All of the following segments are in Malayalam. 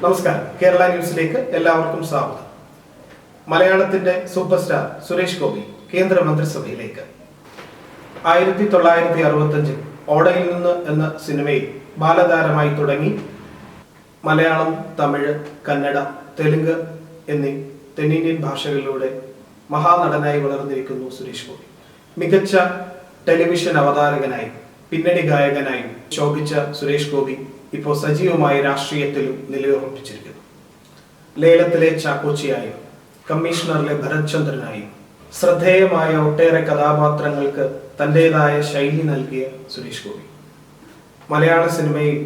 നമസ്കാരം. കേരള ന്യൂസിലേക്ക് എല്ലാവർക്കും സ്വാഗതം. മലയാളത്തിന്റെ സൂപ്പർ സ്റ്റാർ സുരേഷ് ഗോപി കേന്ദ്രമന്ത്രിസഭയിലേക്ക്. 1965 ഓടയിൽ നിന്ന് എന്ന സിനിമയിൽ ബാലതാരമായി തുടങ്ങി മലയാളം, തമിഴ്, കന്നഡ, തെലുങ്ക് എന്നീ തെന്നിന്ത്യൻ ഭാഷകളിലൂടെ മഹാനടനായി വളർന്നിരിക്കുന്നു സുരേഷ് ഗോപി. മികച്ച ടെലിവിഷൻ അവതാരകനായും പിന്നണി ഗായകനായും ശോഭിച്ച സുരേഷ് ഗോപി ഇപ്പോൾ സജീവമായ രാഷ്ട്രീയത്തിലും നിലയുറപ്പിച്ചിരിക്കുന്നു. ലേലത്തിലെ ചാക്കോച്ചിയായും കമ്മീഷണറിലെ ഭരത് ചന്ദ്രനായും ശ്രദ്ധേയമായ ഒട്ടേറെ കഥാപാത്രങ്ങൾക്ക് തൻ്റെതായ ശൈലി നൽകിയ സുരേഷ് ഗോപി മലയാള സിനിമയിൽ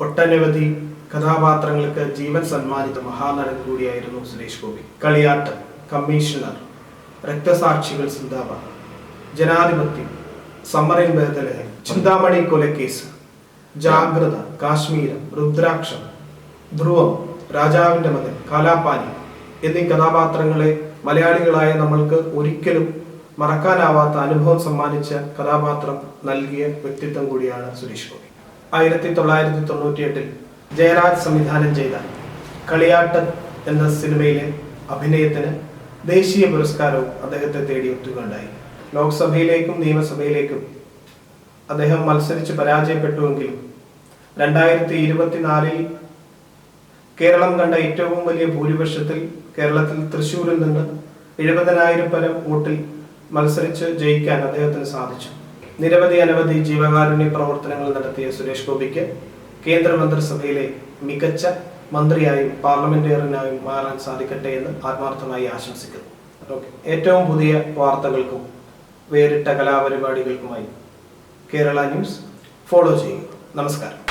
ഒട്ടനവധി കഥാപാത്രങ്ങൾക്ക് ജീവൻ സമ്മാനിത മഹാനടൻ കൂടിയായിരുന്നു സുരേഷ് ഗോപി. കളിയാട്ടം, കമ്മീഷണർ, രക്തസാക്ഷികൾ സിന്ദാബാദ്, ജനാധിപത്യം, സമ്മറിൻ ബേദലഹൻ, ചിന്താമണി കൊലക്കേസ്, ജാഗ്രത, കാശ്മീരം, രുദ്രാക്ഷം, ധ്രുവം, രാജാവിന്റെ മകൻ, കാലാപാനി എന്നീ കഥാപാത്രങ്ങളെ മലയാളികളായ നമ്മൾക്ക് ഒരിക്കലും മറക്കാനാവാത്ത അനുഭവം സമ്മാനിച്ച കഥാപാത്രം നൽകിയ വ്യക്തിത്വം കൂടിയാണ് സുരേഷ് ഗോപി. 1998 ജയരാജ് സംവിധാനം ചെയ്ത കളിയാട്ടം എന്ന സിനിമയിലെ അഭിനയത്തിന് ദേശീയ പുരസ്കാരവും അദ്ദേഹത്തെ തേടിയെത്തുകയുണ്ടായി. ലോക്സഭയിലേക്കും നിയമസഭയിലേക്കും അദ്ദേഹം മത്സരിച്ച് പരാജയപ്പെട്ടുവെങ്കിലും 2024 കേരളം കണ്ട ഏറ്റവും വലിയ ഭൂരിപക്ഷത്തിൽ കേരളത്തിൽ തൃശ്ശൂരിൽ നിന്ന് 70,000 പരം വോട്ടിൽ മത്സരിച്ച് ജയിക്കാൻ അദ്ദേഹത്തിന് സാധിച്ചു. അനവധി ജീവകാരുണ്യ പ്രവർത്തനങ്ങൾ നടത്തിയ സുരേഷ് ഗോപിക്ക് കേന്ദ്രമന്ത്രിസഭയിലെ മികച്ച മന്ത്രിയായും പാർലമെന്റേറിയനായും മാറാൻ സാധിക്കട്ടെ എന്ന് ആത്മാർത്ഥമായി ആശംസിക്കുന്നു. ഏറ്റവും പുതിയ വാർത്തകൾക്കും വേറിട്ട കലാപരിപാടികൾക്കുമായി കേരള ന്യൂസ് ഫോളോ ചെയ്യുക. നമസ്കാരം.